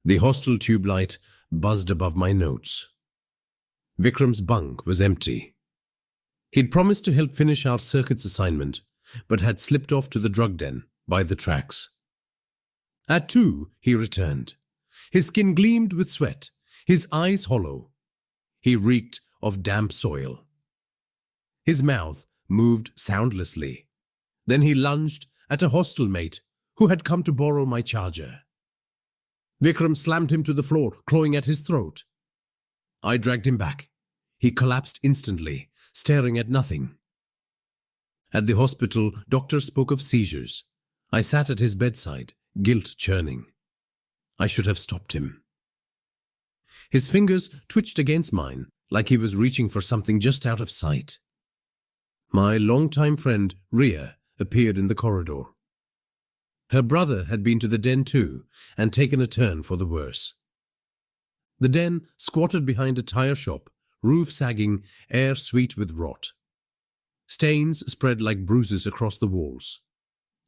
The hostel tube light buzzed above my notes. Vikram's bunk was empty. He'd promised to help finish our circuits assignment, but had slipped off to the drug den by the tracks. At 2, he returned. His skin gleamed with sweat, his eyes hollow. He reeked of damp soil. His mouth moved soundlessly. Then he lunged at a hostel mate who had come to borrow my charger. Vikram slammed him to the floor, clawing at his throat. I dragged him back. He collapsed instantly, staring at nothing. At the hospital, doctors spoke of seizures. I sat at his bedside, guilt churning. I should have stopped him. His fingers twitched against mine, like he was reaching for something just out of sight. My longtime friend, Ria, appeared in the corridor. Her brother had been to the den too, and taken a turn for the worse. The den squatted behind a tire shop, roof sagging, air sweet with rot. Stains spread like bruises across the walls.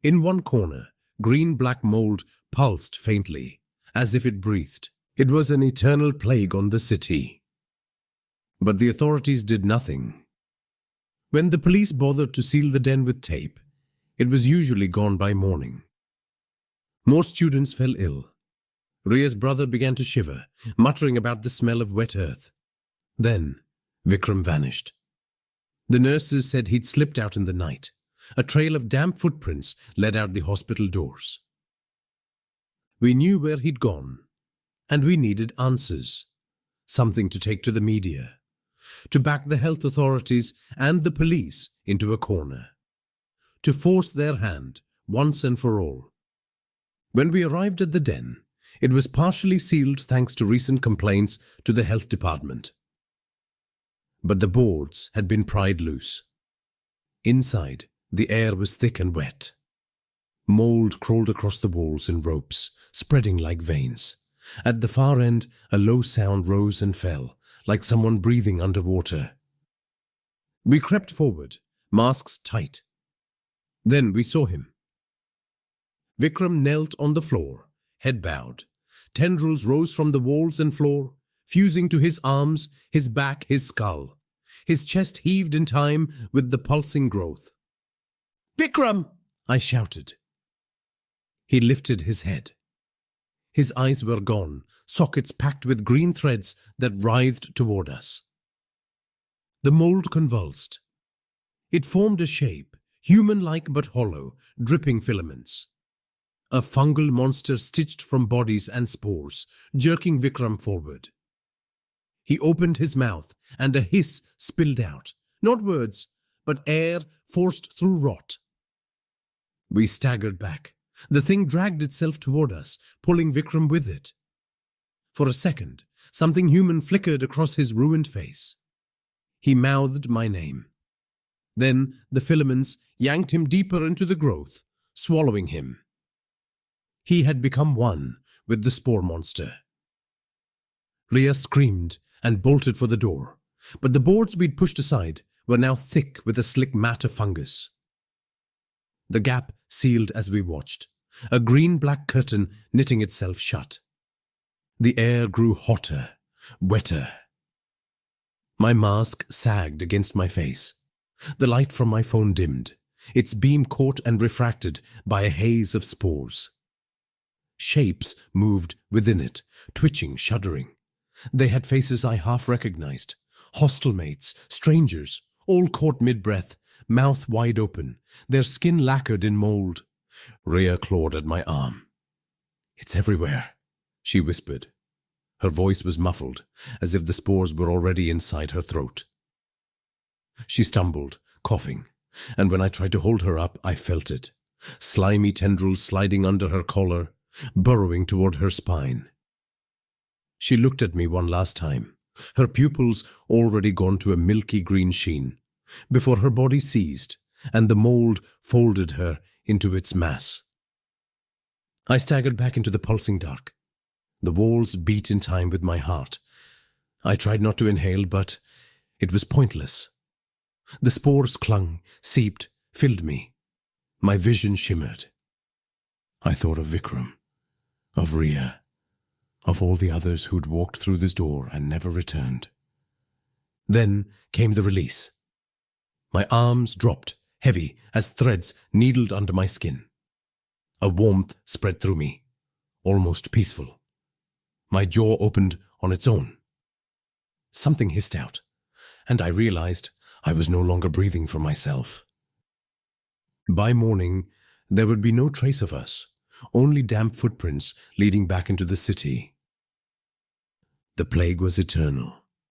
In one corner, green-black mold pulsed faintly, as if it breathed. It was an eternal plague on the city. But the authorities did nothing. When the police bothered to seal the den with tape, it was usually gone by morning. More students fell ill. Ria's brother began to shiver, muttering about the smell of wet earth. Then, Vikram vanished. The nurses said he'd slipped out in the night. A trail of damp footprints led out the hospital doors. We knew where he'd gone, and we needed answers. Something to take to the media, to back the health authorities and the police into a corner, to force their hand once and for all. When we arrived at the den, it was partially sealed thanks to recent complaints to the health department. But the boards had been pried loose. Inside, the air was thick and wet. Mold crawled across the walls in ropes, spreading like veins. At the far end, a low sound rose and fell, like someone breathing underwater. We crept forward, masks tight. Then we saw him. Vikram knelt on the floor, head bowed. Tendrils rose from the walls and floor, fusing to his arms, his back, his skull. His chest heaved in time with the pulsing growth. "Vikram!" I shouted. He lifted his head. His eyes were gone, sockets packed with green threads that writhed toward us. The mold convulsed. It formed a shape, human-like but hollow, dripping filaments. A fungal monster stitched from bodies and spores, jerking Vikram forward. He opened his mouth, and a hiss spilled out. Not words, but air forced through rot. We staggered back. The thing dragged itself toward us, pulling Vikram with it. For a second, something human flickered across his ruined face. He mouthed my name. Then the filaments yanked him deeper into the growth, swallowing him. He had become one with the spore monster. Ria screamed and bolted for the door, but the boards we'd pushed aside were now thick with a slick mat of fungus. The gap sealed as we watched, a green-black curtain knitting itself shut. The air grew hotter, wetter. My mask sagged against my face. The light from my phone dimmed, its beam caught and refracted by a haze of spores. Shapes moved within it, twitching, shuddering. They had faces I half recognized. Hostel mates, strangers, all caught mid-breath, mouth wide open, their skin lacquered in mold. Ria clawed at my arm. "It's everywhere," she whispered. Her voice was muffled, as if the spores were already inside her throat. She stumbled, coughing, and when I tried to hold her up, I felt it. Slimy tendrils sliding under her collar, burrowing toward her spine. She looked at me one last time, her pupils already gone to a milky green sheen, before her body seized, and the mold folded her into its mass. I staggered back into the pulsing dark. The walls beat in time with my heart. I tried not to inhale, but it was pointless. The spores clung, seeped, filled me. My vision shimmered. I thought of Vikram, of Ria, of all the others who'd walked through this door and never returned. Then came the release. My arms dropped, heavy as threads needled under my skin. A warmth spread through me, almost peaceful. My jaw opened on its own. Something hissed out, and I realized I was no longer breathing for myself. By morning, there would be no trace of us, only damp footprints leading back into the city. The plague was eternal.